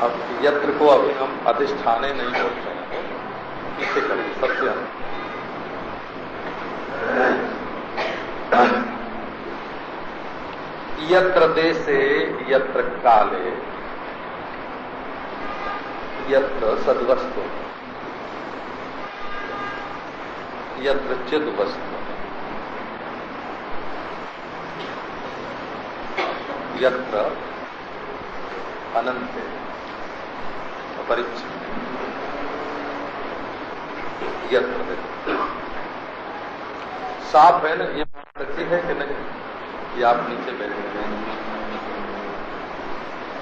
अब यत्र को अभी हम अधिष्ठाने नहीं बोलते हैं, किसे करें सत्य। यत्र देशे यत्र काले यत्र सद्वस्तु यत्र चिद्वस्तु यत्र अनंते अपरिच्छिन्न यत्र। साफ है ना, ये सच्ची है कि नहीं कि आप नीचे बैठे हैं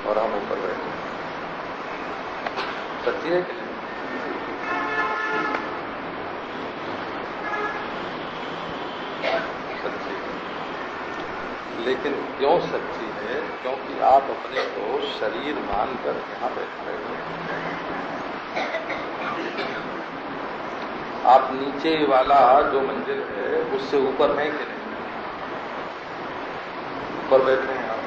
और हम ऊपर बैठे हैं, सच्ची है कि नहीं? सच्ची है। लेकिन क्यों सच्ची है? क्योंकि आप अपने को शरीर मानकर यहां बैठ रहे हैं। आप नीचे वाला जो मंजिल है उससे ऊपर हैं कि नहीं? ऊपर बैठे हैं आप।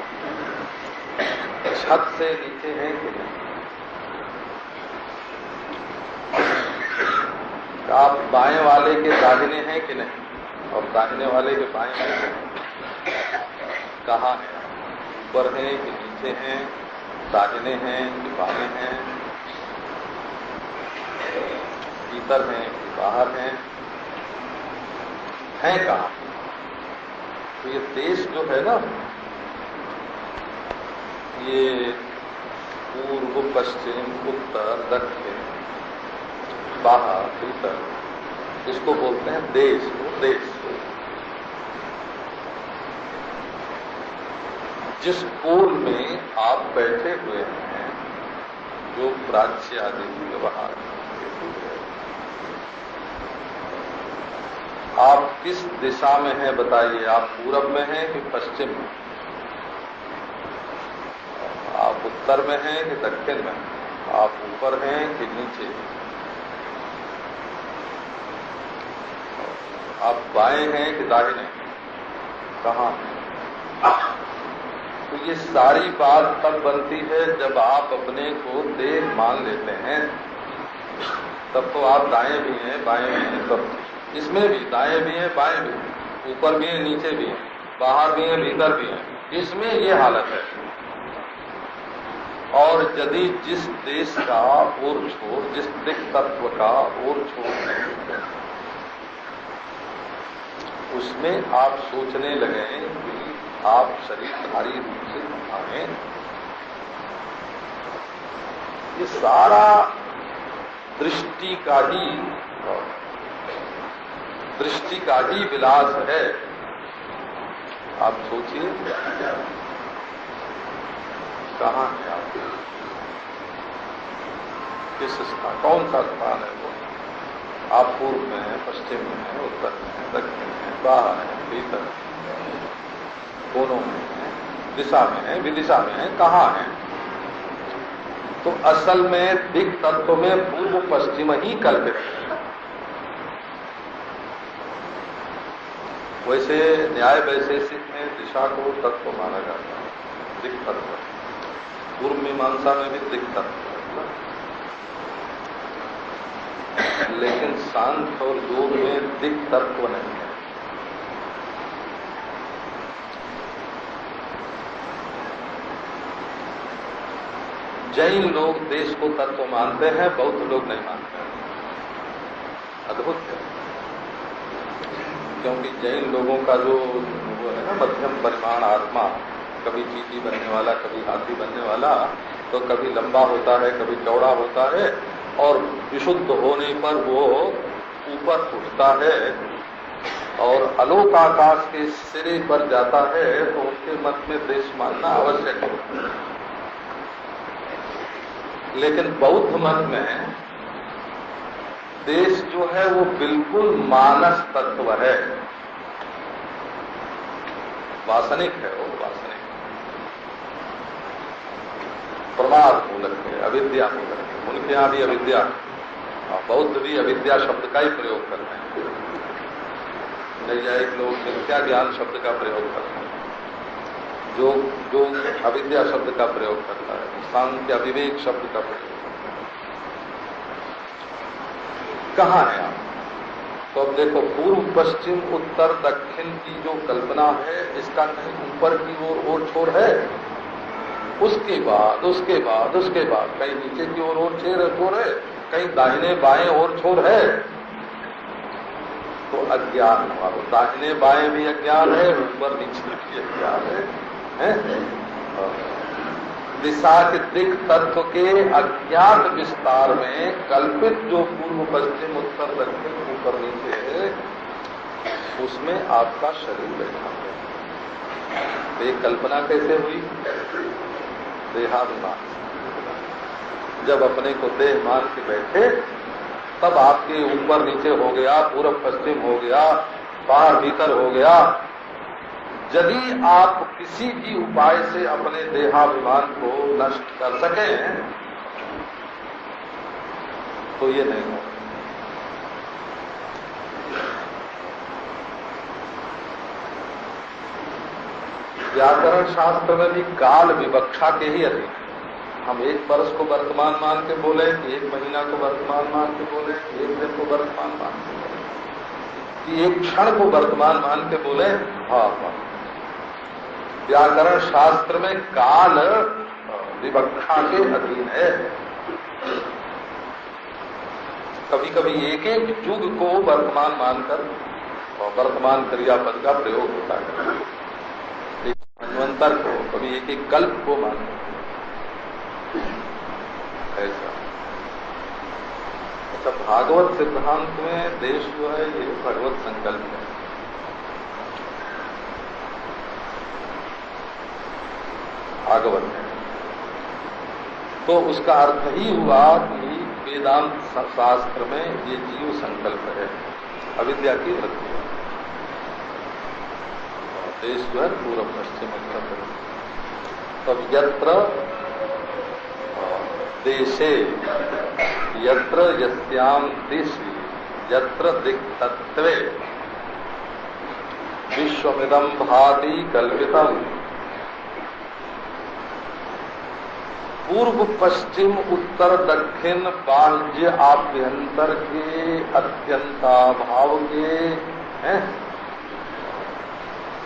छत से नीचे हैं कि नहीं? आप बाएं वाले के दाहिने हैं कि नहीं? और दाहिने वाले के बाएं हैं कि नहीं? कहाँ है? ऊपर हैं कि नीचे हैं? दाहिने हैं कि बाएं हैं? भीतर हैं कि बाहर हैं? हैं कहाँ? तो ये देश जो है ना, ये पूर्व पश्चिम उत्तर दक्षिण बाहर भीतर, इसको बोलते हैं देश। देश जिस पोल में आप बैठे हुए हैं, जो प्राच्य आदि व्यवहार, आप किस दिशा में हैं बताइए? आप पूरब में हैं कि पश्चिम में? आप उत्तर में हैं कि दक्षिण में? आप ऊपर हैं कि नीचे? आप बाएं हैं कि दाहिने? कहाँ हैं? तो ये सारी बात तब बनती है जब आप अपने को देह मान लेते हैं। तब तो आप दाएं भी हैं बाएं भी हैं, तब इसमें भी दाएं भी हैं बाएं भी हैं, ऊपर भी हैं नीचे भी हैं, बाहर भी हैं भीतर भी हैं, इसमें ये हालत है। और यदि जिस देश का ओर छोड़, जिस दिक् तत्व का ओर छोड़, उसमें आप सोचने लगे कि आप शरीरधारी रूप से आए, ये सारा दृष्टि का ही विलास है। आप सोचिए कहाँ है आप? किस स्थान, कौन सा स्थान है वो? आप पूर्व में हैं, पश्चिम में हैं, उत्तर में हैं, दक्षिण में हैं, बाहर हैं, भीतर हैं, दोनों में हैं, दिशा में हैं, विदिशा में हैं, कहाँ हैं? तो असल में दिक् तत्व में पूर्व पश्चिम ही कल्पित है। वैसे न्याय वैशेषिक में दिशा को तत्व माना जाता है, दिक् तत्व। पूर्व मीमांसा में भी दिक् तत्व है, लेकिन सांख्य और योग में दिक् तत्व नहीं है। जैन लोग देश को तत्व मानते हैं, बौद्ध लोग नहीं मानते हैं। अद्भुत है, क्योंकि जैन लोगों का जो वो है ना मध्यम परिमाण आत्मा, कभी चींटी बनने वाला, कभी हाथी बनने वाला, तो कभी लंबा होता है, कभी चौड़ा होता है, और विशुद्ध होने पर वो ऊपर उठता है और अलोक आकाश के सिरे पर जाता है, तो उनके मत में देश मानना आवश्यक है। लेकिन बौद्ध मत में देश जो है वो बिल्कुल मानस तत्व है, वासनिक है, वो वासनिक प्रमाद मूलक है, अविद्या मूलक है। उनके यहाँ भी अविद्या, बौद्ध भी अविद्या शब्द का ही प्रयोग करते हैं। नैयायिक लोग मिथ्या ज्ञान शब्द का प्रयोग करते हैं। जो जो अविद्या शब्द का प्रयोग करता है, सांख्य अविवेक शब्द का प्रयोग कहाँ है आप? तो अब देखो, पूर्व पश्चिम उत्तर दक्षिण की जो कल्पना है, इसका कहीं ऊपर की ओर छोर है, उसके बाद कहीं नीचे की ओर छोर है, कहीं दाहिने बाएं ओर छोर है, तो अज्ञान हुआ। तो दाहिने बाएं भी अज्ञान है, ऊपर नीचे भी अज्ञान है? दिशा के दिक् तत्व के अज्ञात विस्तार में कल्पित जो पूर्व पश्चिम उत्तर दक्षिण ऊपर नीचे है, उसमें आपका शरीर बैठा है। तो ये कल्पना कैसे हुई? देहाभिमान। जब अपने को देह मान के बैठे, तब आपके ऊपर नीचे हो गया, पूर्व पश्चिम हो गया, बाहर भीतर हो गया। यदि आप किसी भी उपाय से अपने देहाभिमान को नष्ट कर सकें, तो ये नहीं हो। व्याकरण शास्त्र में भी काल विवक्षा के ही अधीन है। हम एक वर्ष को वर्तमान मान के बोले, एक महीना को वर्तमान मान के बोले, एक दिन को वर्तमान मान के बोले, कि एक क्षण को वर्तमान मान के बोले, हाँ। व्याकरण शास्त्र में काल विवक्षा के अधीन है। कभी कभी एक एक युग को वर्तमान मानकर वर्तमान क्रियापद का प्रयोग होता है, एक मनवंतर को, कभी एक एक कल्प को मानकर, ऐसा। अच्छा, भागवत सिद्धांत में देश जो है ये भगवत संकल्प है। भागवत है तो उसका अर्थ ही हुआ कि वेदांत शास्त्र में ये जीव संकल्प है, अविद्या की वृत्ति है। देश जो है पूर्व पश्चिम उत्तर। तब यत्र देशे यत्र यस्याम दिशि यत्र दिक्तत्वे विश्वमिदं भाति कल्पितम्। पूर्व पश्चिम उत्तर दक्षिण बाह्य आभ्यंतर के अत्यंताभाव के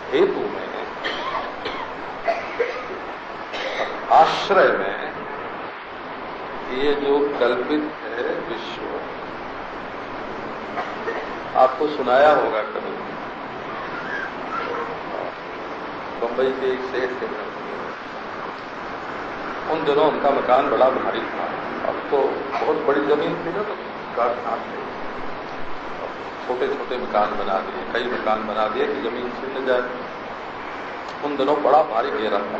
हेतु में, आश्रय में ये जो कल्पित है विश्व, आपको सुनाया होगा कभी। बंबई के एक सेठ थे, उन दिनों उनका मकान बड़ा भारी था। अब तो बहुत बड़ी जमीन थी ना, तो कारखान थे, छोटे छोटे मकान बना दिए, कई मकान बना दिए कि जमीन छिन जाए। उन दिनों बड़ा भारी घेरा था।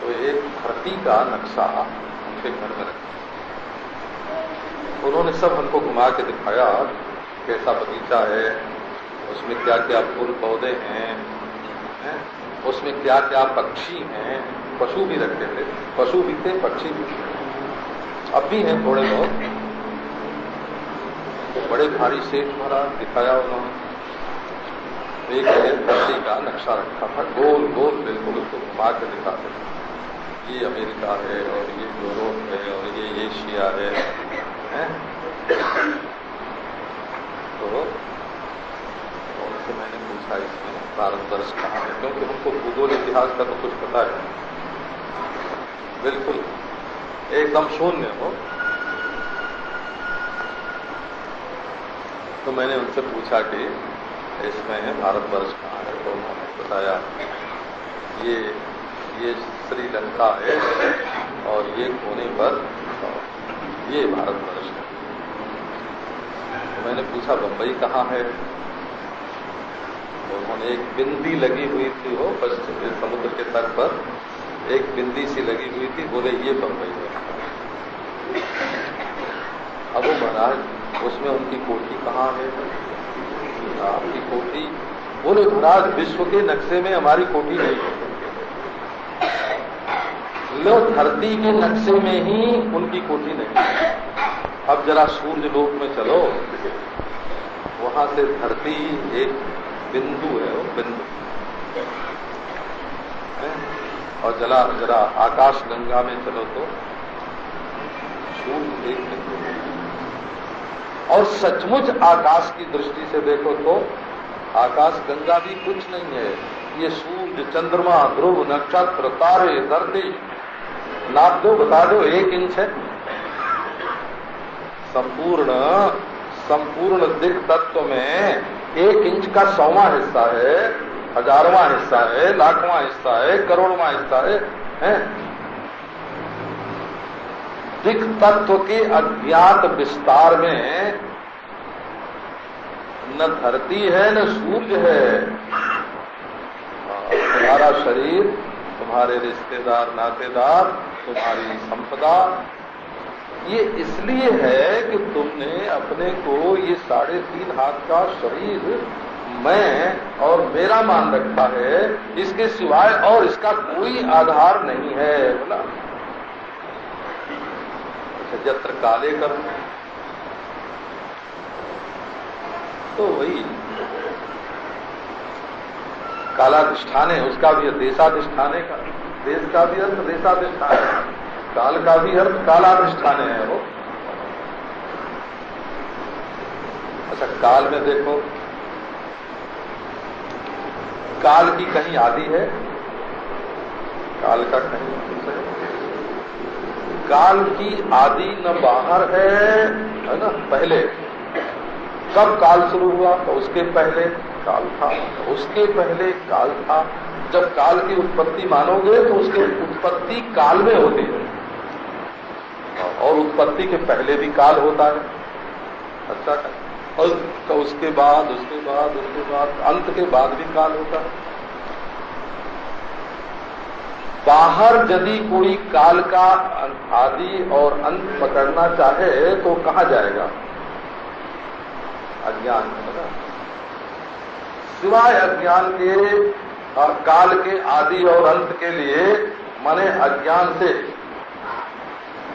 तो एक धरती का नक्शा उनके घर में रखा, उन्होंने सब हमको घुमा के दिखाया कैसा बगीचा है, उसमें क्या क्या फूल पौधे हैं, उसमें क्या क्या पक्षी हैं। पशु भी रखते थे, पशु भी थे, पक्षी भी थे, अब भी हैं थोड़े बहुत। बड़े भारी सेठ भरा दिखाया उन्होंने। एक धरती का नक्शा रखा था, गोल गोल बिल्कुल, उसको घुमा के दिखाते थे। ये अमेरिका है और ये यूरोप है और ये एशिया है। तो उनसे मैंने पूछा इसमें भारतवर्ष कहाँ है, क्योंकि उनको भूगोल इतिहास का तो कुछ पता है, बिल्कुल एकदम शून्य हो। तो मैंने उनसे पूछा कि इसमें भारतवर्ष कहाँ है, तो उन्होंने बताया ये श्रीलंका है और ये कोने पर ये भारतवर्ष है। तो मैंने पूछा बंबई कहाँ है, तो उन्होंने एक बिंदी लगी हुई थी, वो पश्चिम समुद्र के तट पर एक बिंदी सी लगी हुई थी, बोले ये बंबई है। अब वो महाराज उसमें उनकी कोठी कहाँ है, आपकी कोठी? बोले महाराज विश्व के नक्शे में हमारी कोठी नहीं है। लो, धरती के नक्शे में ही उनकी कोठी नहीं है। अब जरा सूर्य लोक में चलो, वहां से धरती एक बिंदु है, वो बिंदु और जरा आकाश गंगा में चलो तो सूर्य एक बिंदु है। और सचमुच आकाश की दृष्टि से देखो तो आकाश गंगा भी कुछ नहीं है। ये सूर्य, चंद्रमा, ध्रुव, नक्षत्र, तारे, धरती नाप दो, बता दो, 1 इंच है। संपूर्ण दिक् तत्व में 1 इंच का 100वां हिस्सा है, 1000वां हिस्सा है, लाखवां हिस्सा है, करोड़वां हिस्सा है? दिक् तत्व के अज्ञात विस्तार में न धरती है न सूर्य है। तुम्हारा शरीर, तुम्हारे रिश्तेदार, नातेदार, तुम्हारी संपदा, ये इसलिए है कि तुमने अपने को ये 3.5 हाथ का शरीर मैं और मेरा मान रखा है। इसके सिवाय और इसका कोई आधार नहीं है। बोला जत्र काले कर्म, तो वही कालाधिष्ठान है, उसका भी देशाधिष्ठान है। देश का भी अर्थ देशाधिष्ठान है, काल का भी अर्थ कालाधिष्ठान है वो। अच्छा, काल में देखो, काल की कहीं आदि है? काल का कहीं अंत है? काल की आदि न बाहर है ना? पहले कब काल शुरू हुआ? तो उसके पहले काल था, उसके पहले काल था। जब काल की उत्पत्ति मानोगे तो उसकी उत्पत्ति काल में होती है, और उत्पत्ति के पहले भी काल होता है। अच्छा, और तो उसके बाद अंत के बाद भी काल होता है। बाहर यदि कोई काल का आदि और अंत पकड़ना चाहे तो कहाँ जाएगा? अज्ञान में। सिवाय अज्ञान के काल के आदि और अंत के लिए, माने अज्ञान से,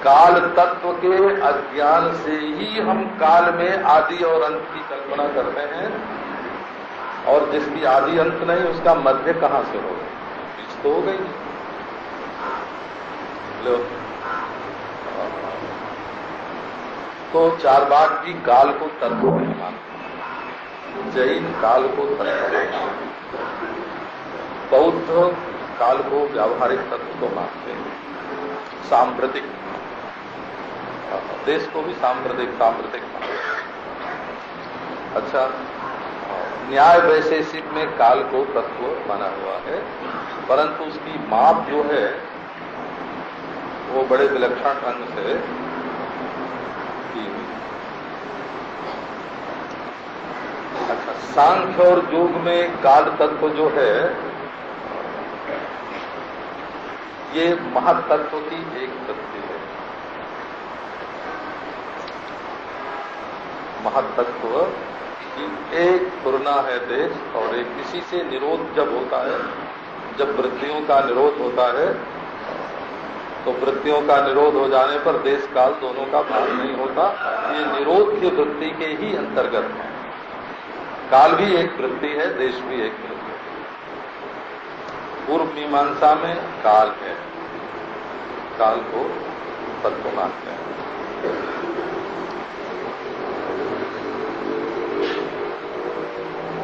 काल तत्व के अज्ञान से ही हम काल में आदि और अंत की कल्पना करते हैं। और जिसकी आदि अंत नहीं, उसका मध्य कहाँ से होगा? बीच तो हो गई। लो, तो चारवाक भी काल को तत्व नहीं मानते, जैन काल को तत्व नहीं मानते, बौद्ध काल को व्यावहारिक तत्व को मानते हैं, सांप्रतिक, देश को भी सांप्रतिक मानते। अच्छा, न्याय वैशेषिक में काल को तत्व माना हुआ है, परंतु उसकी माप जो है वो बड़े विलक्षण ढंग से की हुई। अच्छा, सांख्य और योग में काल तत्व जो है ये महत्तत्व की एक वृत्ति है। महत्तत्व की एक तुलना है देश और एक। किसी से निरोध जब होता है, जब वृत्तियों का निरोध होता है, तो वृत्तियों का निरोध हो जाने पर देश काल दोनों का भाग नहीं होता। ये निरोध की वृत्ति के ही अंतर्गत है। काल भी एक वृत्ति है, देश भी एक वृत्ति है। पूर्व मीमांसा में काल है, काल को तत्व मानते हैं।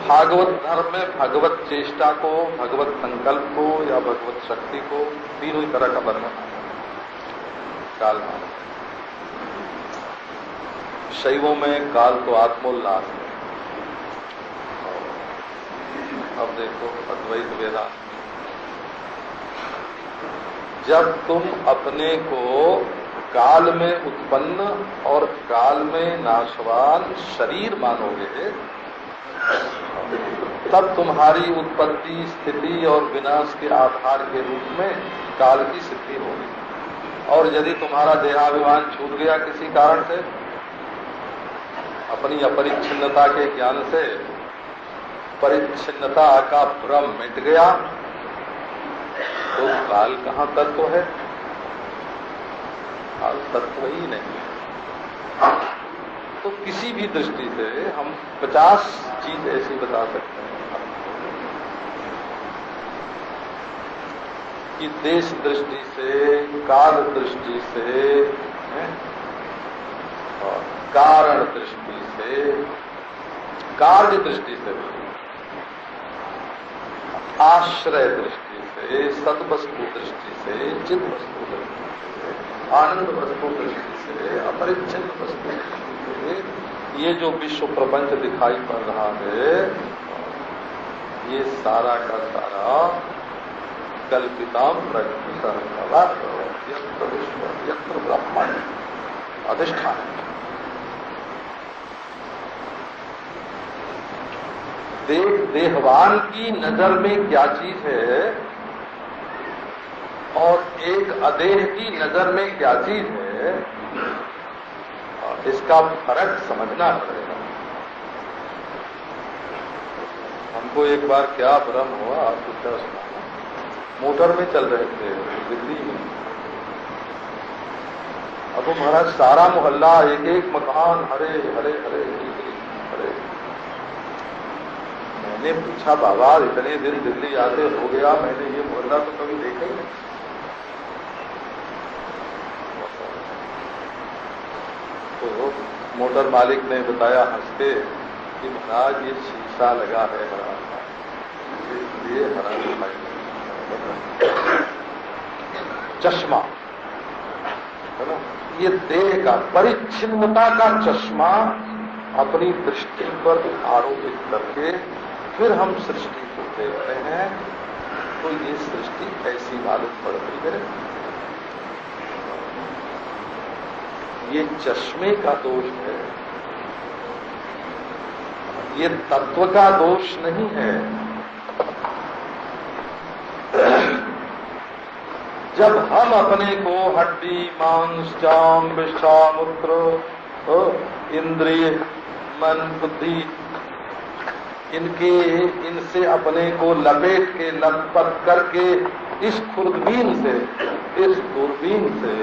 भागवत धर्म में भगवत चेष्टा को, भगवत संकल्प को या भगवत शक्ति को, तीनों ही तरह का वर्णन काल मानते हैं। शैवों में काल तो आत्मोल्लास है। अब देखो अद्वैत वेदांत, जब तुम अपने को काल में उत्पन्न और काल में नाशवान शरीर मानोगे, तब तुम्हारी उत्पत्ति, स्थिति और विनाश के आधार के रूप में काल की सिद्धि होगी। और यदि तुम्हारा देहाभिमान छूट गया किसी कारण से, अपनी अपरिच्छिन्नता के ज्ञान से परिच्छिन्नता का भ्रम मिट गया, तो काल कहाँ तत्व है? काल तत्व ही नहीं है। तो किसी भी दृष्टि से हम 50 चीज ऐसी बता सकते हैं। कि देश दृष्टि से, काल दृष्टि से, और कारण दृष्टि से, कार्य दृष्टि से, आश्रय दृष्टि से, सद्वस्तु दृष्टि से, चिद वस्तु दृष्टि से, आनंद वस्तु दृष्टि से, अपरिच्छिन्न वस्तु दृष्टि से ये जो विश्व प्रपंच दिखाई पड़ रहा है, ये सारा का सारा कल्पिताम प्रकृति यत्र विश्व यत्र ब्रह्मण अधिष्ठान। देहवान की नजर में क्या चीज है और एक अदेह की नजर में क्या चीज है, इसका फर्क समझना पड़ेगा। हमको एक बार क्या भ्रम हुआ, आपको क्या सुना, मोटर में चल रहे थे दिल्ली में। अब महाराज सारा मोहल्ला, एक एक मकान हरे हरे हरे हरे। मैंने पूछा, बाबा इतने दिन दिल्ली आते हो गया, मैंने ये मोहल्ला तो कभी देखा ही नहीं। तो मोटर मालिक ने बताया हंस के कि महाराज ये शीशा लगा है हरा, इसलिए हरा दिखाई चश्मा है ना, ये देह का परिच्छिन्नता का चश्मा अपनी दृष्टि पर आरोपित करके फिर हम सृष्टि को देखते हैं, तो ये सृष्टि कैसी मालूम पड़ती है। ये चश्मे का दोष है, ये तत्व का दोष नहीं है। जब हम अपने को हड्डी, मांस, चाम, विश्वामूत्र, इंद्रिय, मन, बुद्धि, इनसे अपने को लपेट के लपट करके इस खुर्दबीन से, इस दूरबीन से,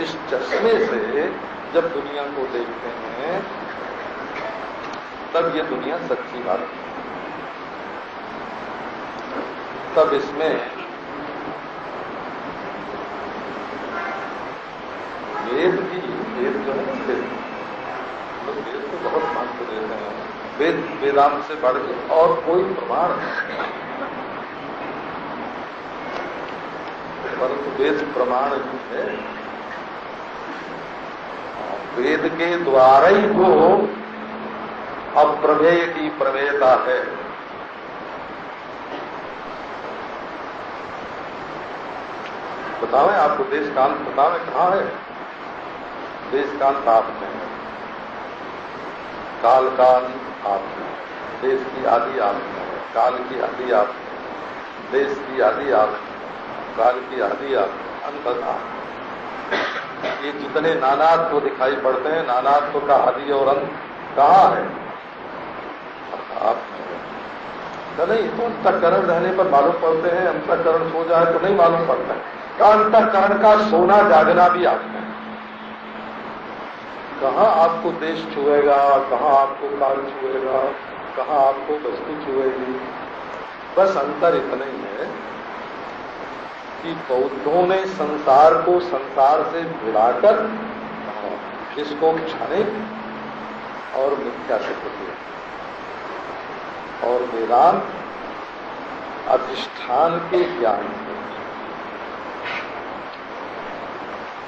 इस चश्मे से जब दुनिया को देखते हैं, तब ये दुनिया सच्ची बात है। तब इसमें वेद जो है ना, वेद को बहुत महत्व देते हैं। वेदांत से बढ़ के और कोई प्रमाण नहीं, परंतु वेद प्रमाण ही है। वेद के द्वारा ही वो अप्रमेय की प्रमेयता है। बतावें आपको, देश काल बतावें कहाँ है? देश काल आप में है, काल काल आप में, देश की आदि आप में है, काल की आदि आप में, देश की आदि आप में, काल की आदि आप में, अंत आप। ये जितने नानात्व दिखाई पड़ते हैं, नानात्व का आदि और अंत कहाँ है? आप में है। नहीं तो अंतःकरण रहने पर मालूम पड़ते हैं, अंतःकरण सो जाए तो नहीं मालूम पड़ता है। अंतःकरण का सोना जागना भी आप में। कहाँ आपको देश छुएगा, कहाँ आपको काल छुएगा, कहाँ आपको वस्तु छुएगी। बस अंतर इतना ही है कि बौद्धों ने संसार को संसार से भिड़ाकर इसको क्षणिक और मिथ्या सिद्ध किया, और वेदांत अधिष्ठान के ज्ञान से।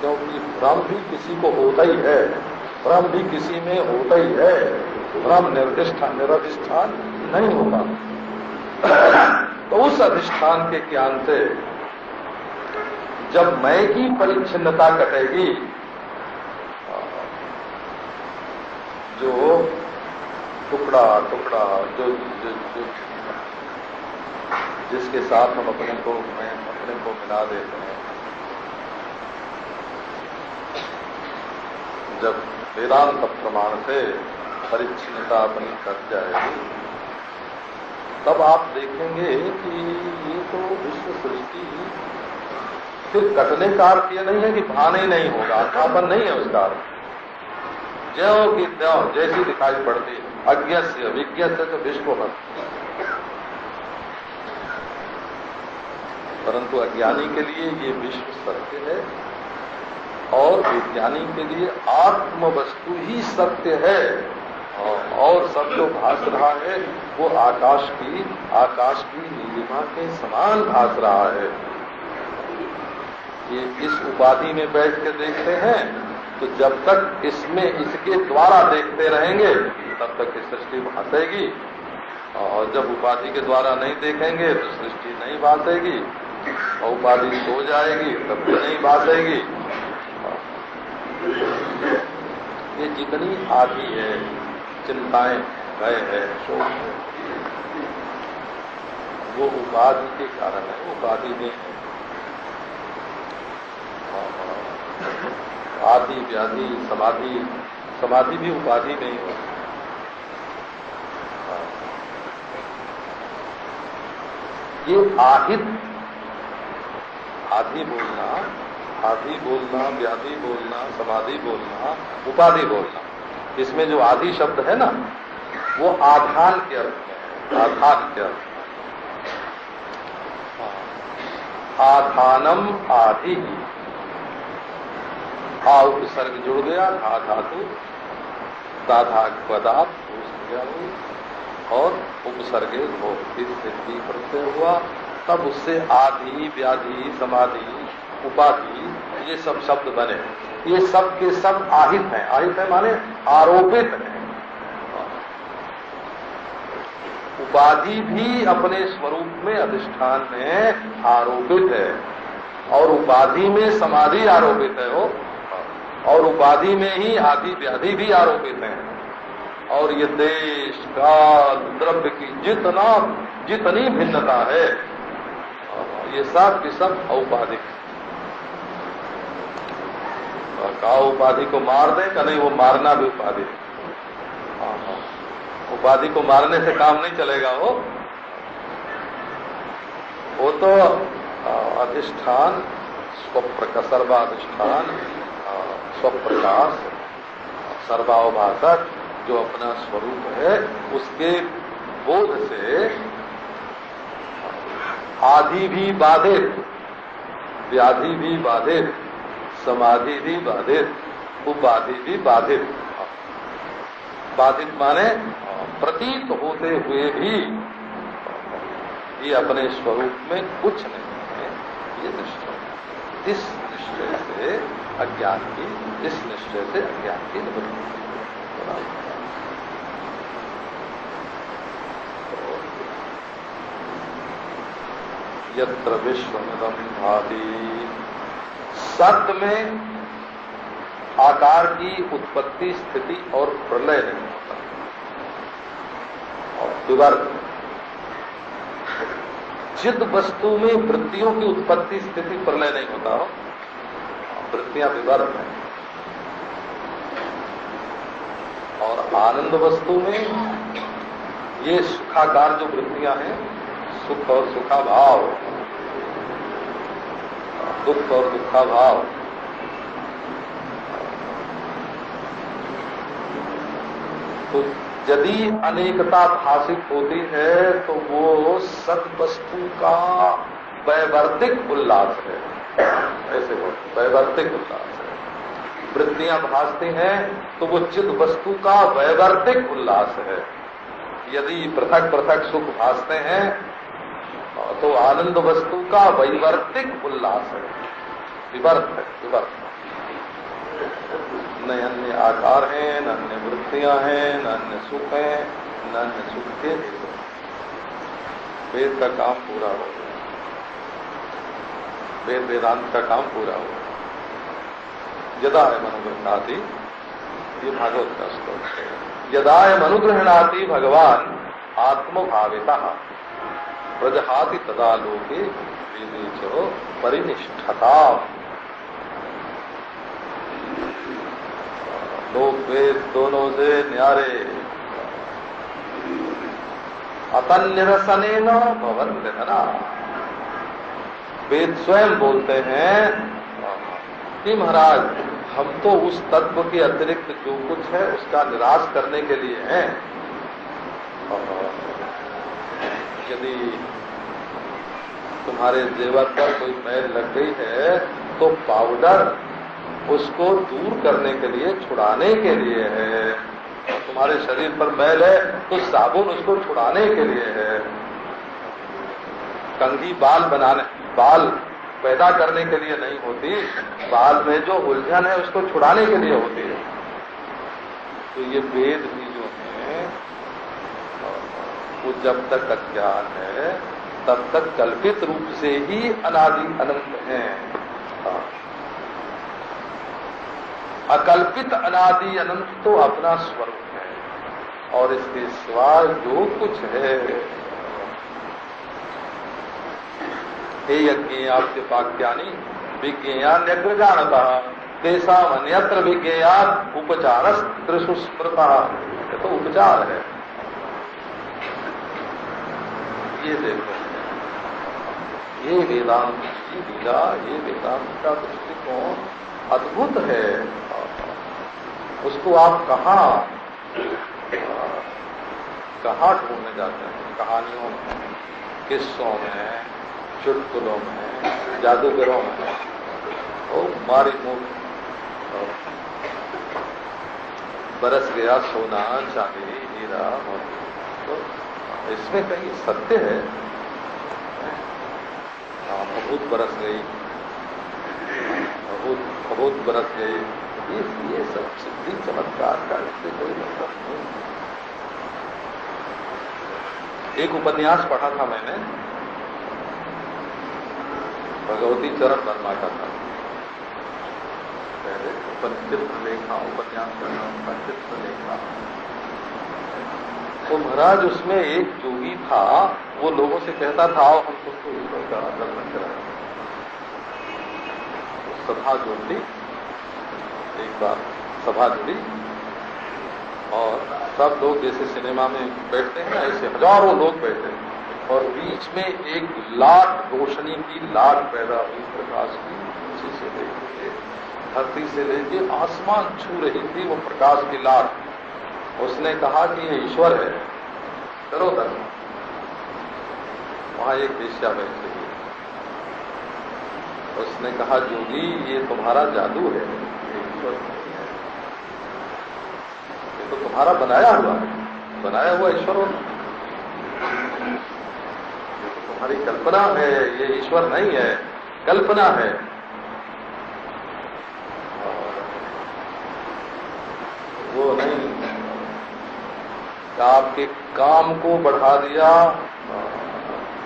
क्योंकि भ्रम भी किसी को होता ही है, भ्रम भी किसी में होता ही है, भ्रम निरधिष्ठान नहीं होता। तो उस अधिष्ठान के ज्ञान से जब मैं की परिच्छिन्नता कटेगी, जो टुकड़ा टुकड़ा जो जिसके साथ हम अपने को मिला देते हैं, जब वेदांत प्रमाण से परिच्छिन्नता अपनी कट जाएगी, तब आप देखेंगे कि ये तो विश्व सृष्टि फिर कटने का अर्थ ये नहीं है कि भाने नहीं होगा, अर्थापन नहीं है उसका अर्थ। ज्यों की त्यों जैसी दिखाई पड़ती है, अज्ञ से विज्ञ से तो विश्व परंतु अज्ञानी के लिए ये विश्व सत्य है और विज्ञानी के लिए आत्म वस्तु ही सत्य है और सब जो भास रहा है वो आकाश की नीलिमा के समान भास रहा है। ये इस उपाधि में बैठ के देखते हैं तो जब तक इसमें इसके द्वारा देखते रहेंगे तब तक ये सृष्टि भासेगी, और जब उपाधि के द्वारा नहीं देखेंगे तो सृष्टि नहीं भासेगी, और उपाधि सो जाएगी तब भी नहीं भासेगी। ये जितनी आदि है, चिंताएं, भय है, शोक है, वो उपाधि के कारण है, उपाधि में आदि व्याधि समाधि भी उपाधि में ही है। ये आहित आदि बोलना, व्याधि बोलना, समाधि बोलना, उपाधि बोलना, इसमें जो आदि शब्द है ना वो आधान के अर्थ में, आधान के अर्थ में। आधानम आदि, आ उपसर्ग जुड़ गया, धा धातु, दाधा पदार्थ और उपसर्गे हो, स्थिति प्रत्यय हुआ, तब उससे आदि व्याधि समाधि उपाधि ये सब शब्द बने। ये सब के सब आहित हैं। आहित है माने आरोपित है। उपाधि भी अपने स्वरूप में अधिष्ठान में आरोपित है, और उपाधि में समाधि आरोपित है हो, और उपाधि में ही आदि व्याधि भी आरोपित हैं। और ये देश काल द्रव्य की जितनी भिन्नता है ये सब के सब औपाधिक। का उपाधि को मार दे का नहीं, वो मारना भी उपाधि। उपाधि को मारने से काम नहीं चलेगा। वो तो अधिष्ठान सर्वाधिष्ठान स्वप्रकाश सर्वावभाषक जो अपना स्वरूप है उसके बोध से आदि भी बाधित, व्याधि भी बाधित, समाधि भी बाधित, उपाधि भी बाधित। बाधित माने प्रतीत होते हुए भी ये अपने स्वरूप में कुछ नहीं है। ये निश्चय, इस निश्चय से अज्ञान की, इस निश्चय से अज्ञान की निवृत्ति। यत्र विश्वमिदं भाति, सत्य में आकार की उत्पत्ति स्थिति और प्रलय नहीं होता। और विवर्त, चिद वस्तु में वृत्तियों की उत्पत्ति स्थिति प्रलय नहीं होता हो, वृत्तियां विवर्त हैं। और आनंद वस्तु में ये सुखाकार जो वृत्तियां हैं, सुख और सुखा भाव, दुख और दुखा भाव, तो यदि अनेकता भाषित होती है तो वो सत वस्तु का वैवर्तिक उल्लास है। ऐसे हो वैवर्तिक उल्लास है। वृत्तियां भासती हैं तो वो चिद वस्तु का वैवर्तिक उल्लास है। यदि पृथक पृथक सुख भासते हैं तो आनंद वस्तु का वैवर्तिक उल्लास है। विवर्त है, विवर्त। न अन्य आकार हैं, न अन्य वृत्तियां हैं, न अन्य सुख हैं, न अन्य सुख के वेद का काम पूरा हो गया। वेद वेदांत का काम पूरा हो गया। यदा मनुगृहणाति, ये भागवत का श्लोक है। यदा मनुगृहणाति भगवान आत्मभाविता प्रजहाति तदा लोके विवेचो परिनिष्ठता। लोक वेद दोनों से न्यारे अतन्निरसनेन भवन्ति धना। वेद स्वयं बोलते हैं कि महाराज हम तो उस तत्व के अतिरिक्त जो कुछ है उसका निराश करने के लिए हैं। यदि तुम्हारे जेवर पर कोई मैल लग गई है तो पाउडर उसको दूर करने के लिए, छुड़ाने के लिए है। तुम्हारे शरीर पर मैल है तो साबुन उसको छुड़ाने के लिए है। कंघी बाल बनाने, बाल पैदा करने के लिए नहीं होती, बाल में जो उलझन है उसको छुड़ाने के लिए होती है। तो ये वेद भी जो है वो जब तक अज्ञान है तब तक कल्पित रूप से ही अनादि अनंत है। अकल्पित अनादि अनंत तो अपना स्वरूप है और इसके सिवाय जो कुछ है। हे यज्ञ आपके वाक्यानि विज्ञान यज्ञानता तेषाम अन्यत्र विज्ञान उपचार त्रिषु स्मृता। ये तो उपचार है। ये देखो, ये वेदांत की लीला, ये वेदांत का दृष्टिकोण अद्भुत है। उसको आप कहाँ ढूंढने जाते हैं? कहानियों में, किस्सों में, चुटकुलों में, जादूगरों में, और मारी मुख बरस गया सोना चांदी हीरा मोती। तो इसमें कहीं सत्य है? बहुत बरस गई, बहुत बरस गई, ये सब सिद्धि चमत्कार का इससे कोई मतलब नहीं। एक उपन्यास पढ़ा था मैंने, भगवती चरण वर्मा का था। पहले उपनिषद लेखा, उपन्यास करना, उपनिषद लेखा। तो महाराज उसमें एक जोगी था, वो लोगों से कहता था आओ हम तुमको ईश्वर का दर्शन कराएं। सभा जोड़ी, एक बार सभा जुड़ी और सब लोग जैसे सिनेमा में बैठते हैं ऐसे हजारों लोग बैठे और बीच में एक लाट रोशनी की लाट पैदा हुई, प्रकाश की, नीचे से लेके धरती से लेके आसमान छू रही थी वो प्रकाश की लाट। उसने कहा कि ये ईश्वर है, करो दर्शन। वहां एक वेश्या बैठी हुई, उसने कहा जोगी ये तुम्हारा जादू है, ये ईश्वर नहीं है, ये तो तुम्हारा बनाया हुआ है, बनाया हुआ ईश्वर हो, ये तो तुम्हारी कल्पना है, ये ईश्वर नहीं है, कल्पना है। वो नहीं, आपके काम को बढ़ा दिया,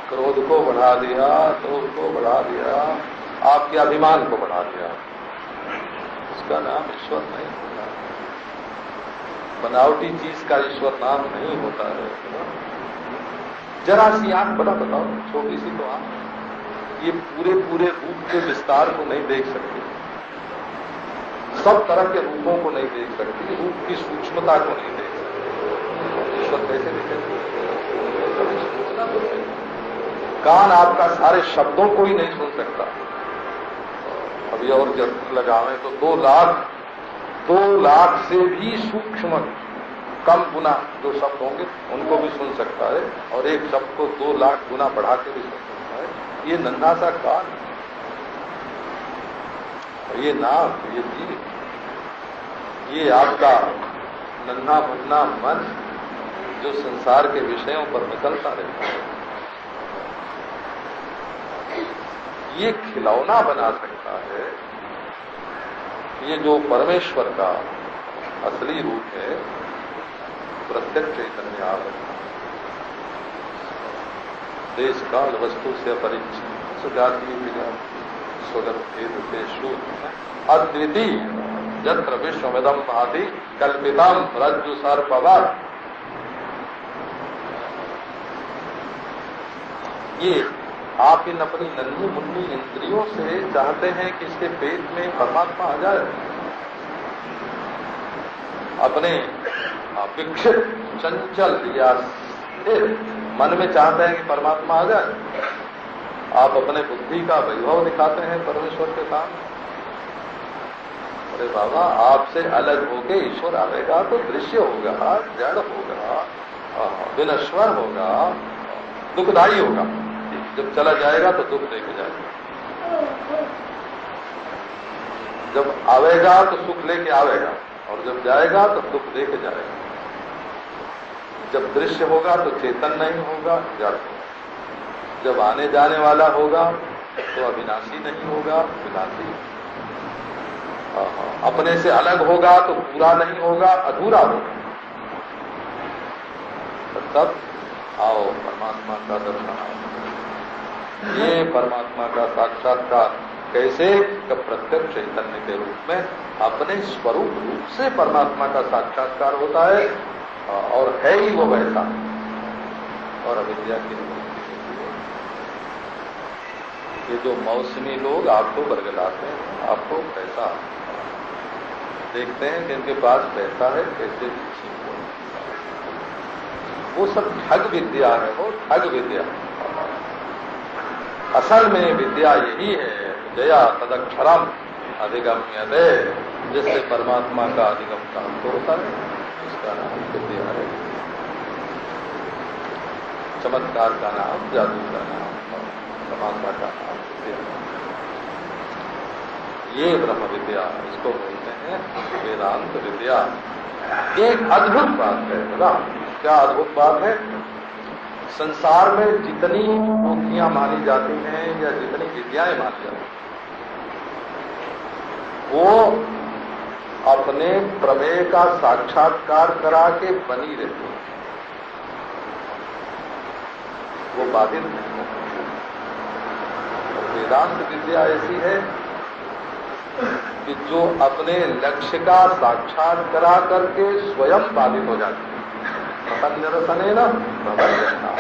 क्रोध को बढ़ा दिया, क्रोध को बढ़ा दिया, आपके अभिमान को बढ़ा दिया। उसका नाम ईश्वर नहीं होता। बनावटी चीज का ईश्वर नाम नहीं होता है। जरा सी आंख बड़ा बताओ, छोटी सी तो आंख, ये पूरे पूरे रूप के विस्तार को नहीं देख सकती, सब तरह के रूपों को नहीं देख सकती, रूप की सूक्ष्मता को नहीं देख सकती। ईश्वर कैसे देखेंगे? कान आपका सारे शब्दों को ही नहीं सुन सकता। अभी और जब लगावें तो 2 लाख से भी सूक्ष्म कम गुना जो शब्द होंगे उनको भी सुन सकता है, और एक शब्द को 2 लाख गुना बढ़ा के भी सुन सकता है। ये नन्हा सा कान, ये नाक, ये जीभ, ये आपका नन्हा मुन्ना मन जो संसार के विषयों पर निकलता रहता है, ये खिलौना बना सकता है। ये जो परमेश्वर का असली रूप है, प्रत्यक्ष चैतन्य आत्मा, देश काल वस्तु से अपरिचित, सुजातीय स्वगत भेद से शून्य, अद्वितीय, यत्र विश्वमिदं भाति कल्पितम रज्जु सर्पवत्। ये आप इन अपनी नन्ही मुन्नी इंद्रियों से चाहते हैं कि इसके पेट में परमात्मा आ जाए, अपने विक्षिप्त चंचल या स्थिर मन में चाहते हैं कि परमात्मा आ जाए। आप अपने बुद्धि का वैभव दिखाते हैं परमेश्वर के सामने। अरे बाबा, आपसे अलग होके ईश्वर आएगा तो दृश्य होगा, जड़ होगा, विनश्वर होगा, दुखदायी होगा। जब चला जाएगा तो दुख लेके जाएगा, जब आवेगा तो सुख लेके आवेगा, और जब जाएगा तो दुख लेके जाएगा। जब दृश्य होगा तो चेतन नहीं होगा, जड़ होगा। जब आने जाने वाला होगा तो अविनाशी नहीं होगा, विनाशी। अपने से अलग होगा तो पूरा नहीं होगा, अधूरा होगा। तब आओ परमात्मा का दर्शन। ये परमात्मा का साक्षात्कार कैसे? प्रत्यक्ष चैतन्य के रूप में अपने स्वरूप रूप से परमात्मा का साक्षात्कार होता है, और है ही वो वैसा। और अविद्या की ये जो मौसमी लोग आपको बरगलाते हैं, आपको पैसा देखते हैं कि इनके पास पैसा है, कैसे वो सब ठग विद्या है, वो ठग विद्या। असल में विद्या यही है, जया तदक्षरम अधिगम्यते, जिससे परमात्मा का अधिगम प्राप्त होता है, उसका नाम विद्या है। चमत्कार का नाम, जादू का नाम, समानता का नाम विद्या। ये ब्रह्म विद्या, इसको बोलते हैं वेदांत विद्या। एक अद्भुत बात है बोला। क्या अद्भुत बात है? संसार में जितनी मूर्तियां मानी जाती हैं या जितनी विद्याएं मानी जाती हैं, वो अपने प्रमेय का साक्षात्कार करा के बनी रहती है, वो बाधित नहीं होती। वेदांत विद्या ऐसी है कि जो अपने लक्ष्य का साक्षात करा करके स्वयं बाधित हो जाती है। निरसने न भवन्यथा।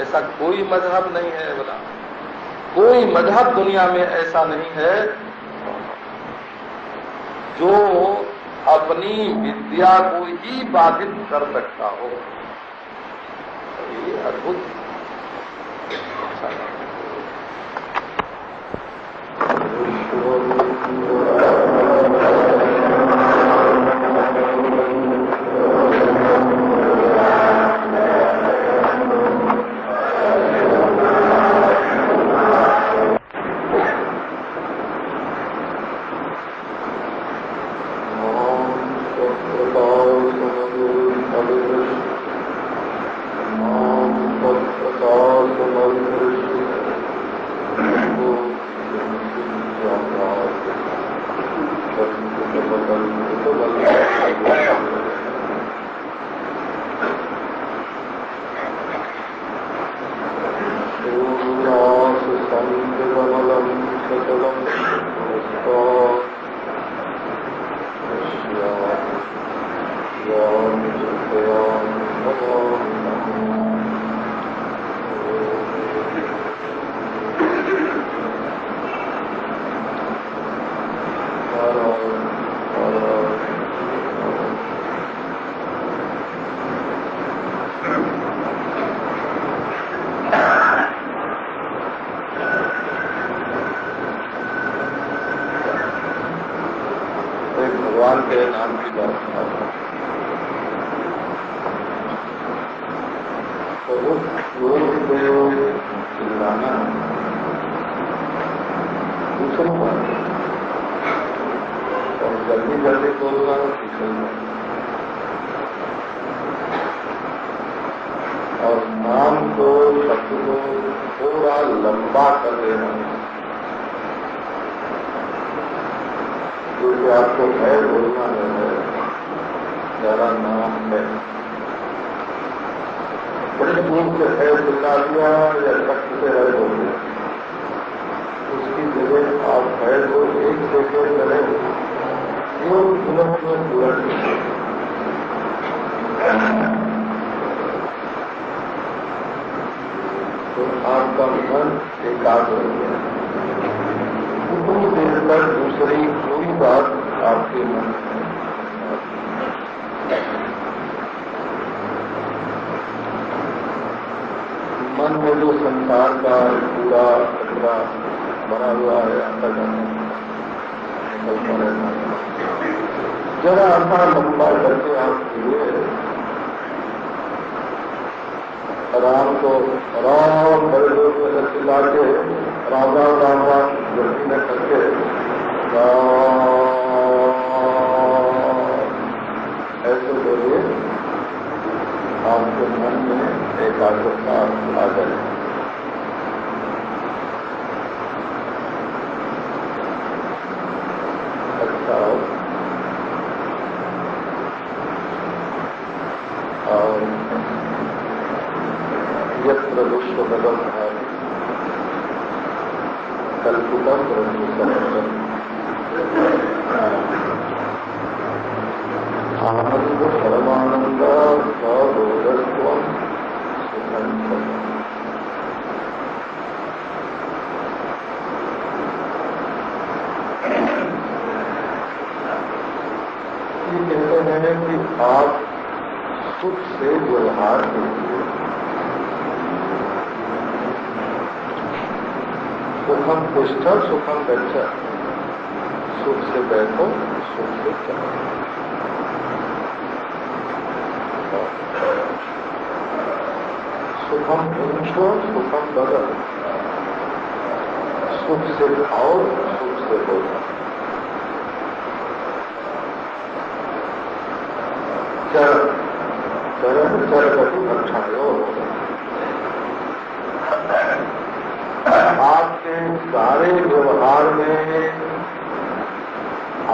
ऐसा कोई मजहब नहीं है बोला, कोई मजहब दुनिया में ऐसा नहीं है जो अपनी विद्या को ही बाधित कर सकता हो। ये अद्भुत भगवान के नाम की बात तो उस लोग को चिल्लाना दूसरी बात है, और जल्दी जल्दी बोलना तीसरी बात। और नाम को, शब्द को थोड़ा लंबा कर देना, क्योंकि आपको है बोलना है, जरा नाम है, बड़े दूर से है चिल्ला दिया या शख्स से है बोल दिया, उसकी जगह आप है तो एक सेकेंड करें, वो किलोमीटर पूरा तो आपका मन एकाग्र हो गया। उतनी देर तक दूसरी कोई बात आपके मन में मन में जो संसार का पूरा कचरा भरा हुआ है अंदर निकलता रहता है। जरा आधा लंबा करके आप हुए राम को राम बड़े लोग में चिल्ला के राम राम राम राम जल्दी न करके ऐसे बोलिए, आपके मन में एकाग्रता आ जाए। अच्छा, और यत्र विश्वगतम भावी कल्पितम ब्रह्म आनंद परमानंद सरोधस्वम सुखम। ये कहते हैं कि आप सुख से व्यवहार कीजिए, सुखम तिष्ठ सुखम गच्छ, सुख से बैठो सुख से चलो। सुखम भुंक्ष्व सुखम बदल, सुख से खाओ सुख से बोलो। चरण चरगति रक्षायो, आपके सारे व्यवहार में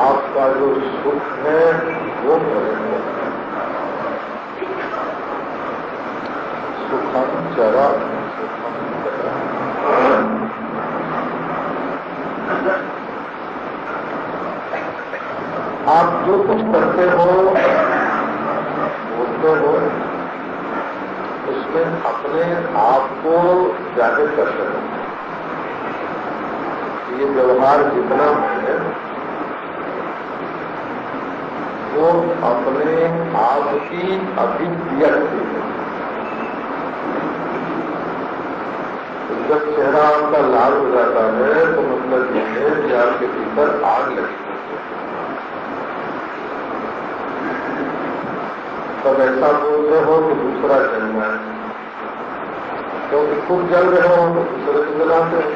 आपका जो सुख है वो करेंगे। सुखम चरा सुखम चरा, आप जो कुछ करते हो बोलते हो उसमें अपने आप को जागृत करते हो। ये व्यवहार जितना है वो अपने आप की अभिव्यक्ति है। जब चेहरा आपका लाल हो जाता है तो मतलब ये है कि आपके भीतर आग लगी। तब ऐसा बोलते हो कि दूसरा जल जाए, क्योंकि खुद जल रहे हो तो दूसरे को जलाते हो।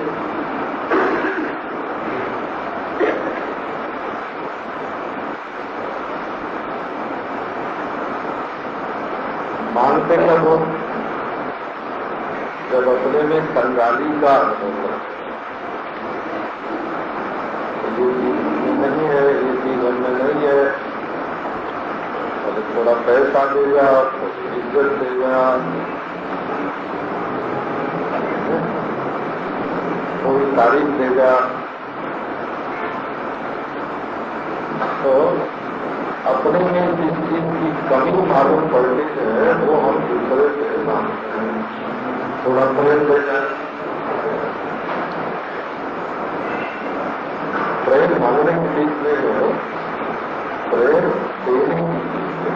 मानते हैं वो जब अपने में कंगाली का अनुभव हो, ये चीज नहीं है, ये चीज हमने नहीं है, और थोड़ा पैसा देगा, थोड़ी इज्जत देगा, थोड़ी तारीफ देगा, तो अपने में जिस चीज की कमी मालूम पड़ती है वो हम दूसरे से मांगते हैं। थोड़ा प्रेम दे जाए, प्रेम मांगने की चीज नहीं है, प्रेम देने की चीज है।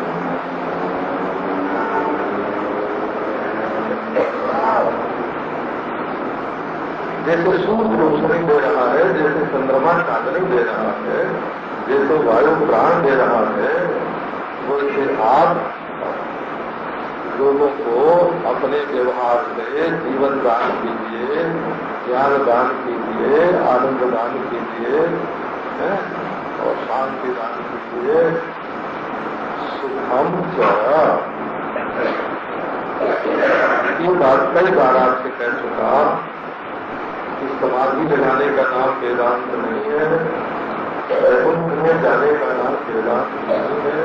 जैसे सूर्य रोशनी दे रहा है, जैसे चंद्रमा चांदनी दे रहा है, जैसे वायु प्राण दे रहा है, वैसे आप लोगों को अपने व्यवहार से जीवन दान कीजिए, ज्ञान दान कीजिए, आनंद दान कीजिए और शांति दान कीजिए। सुखम च, ये बात कई बार आपसे कह चुका कि समाधि लगाने का नाम वेदांत नहीं है, वैकुंठ में जाने का नाम वेदांत नहीं है।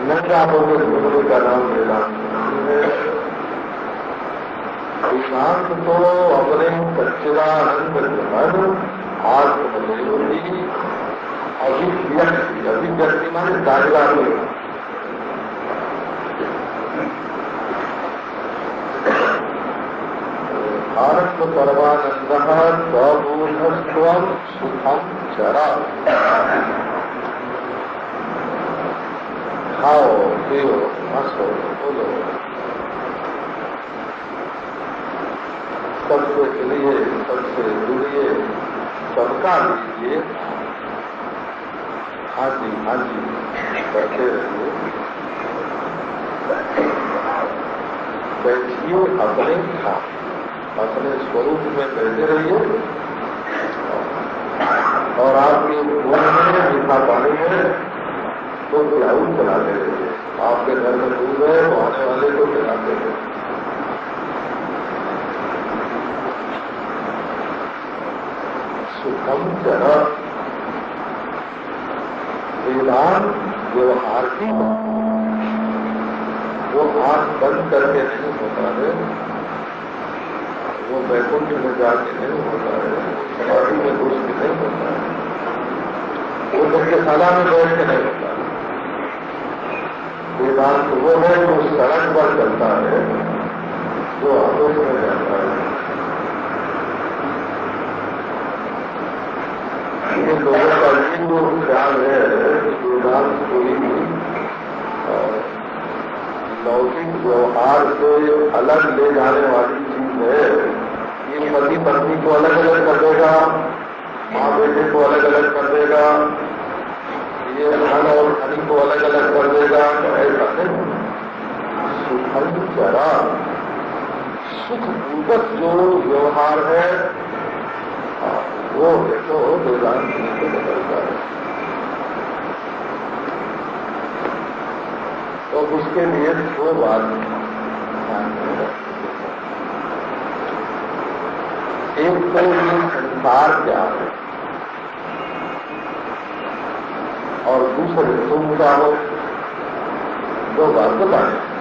नंगा होकर घूमने का नाम वेदांत नहीं है। वेदांत तो अपने सच्चिदानंद घन आत्मदेव की अभिव्यक्ति, अभिव्यक्ति माने जागृति। आनंद परमानंद सबोधस्व सुखम चरा। खाओ पियो हंसो बोलो, सबसे चलिए, सबसे जुड़िए, सबका लीजिए, हाँ जी, हाँ जी, बैठे रहिए, बैठिए, अपने स्वरूप में बैठे रहिए और आपके भोजन में मीठा पानी है तो पिलाऊ चलाते रहिए। आपके घर में दूध है तो आने वाले को पिलाते रहिए। सुखम जरा वेदांत व्यवहार की वो आंख बंद करके नहीं होता है, वो वैकुंठ में जाके नहीं होता है, समाधि में घुस के नहीं होता है, वो यज्ञशाला में बैठ के नहीं होता है। वेदांत वो है जो सड़क पर चलता है, जो आदेश में जाता है। ये लोगों का ये जो ख्याल है वेदांत कोई लौकिक व्यवहार से अलग ले जाने वाली चीज है। ये पति पत्नी को अलग अलग कर देगा, माँ बेटे को अलग अलग कर देगा, ये धन और धनी को अलग अलग कर देगा, तो ऐसा नहीं। सुखम जरा सुखपूर्वक जो व्यवहार है वो देखो वेदांत को बदलता है। तो उसके लिए दो बात ध्यान में रखनी है। एक तो ये संसार क्या है और दूसरे तुम क्या हो, दो बात बताएं।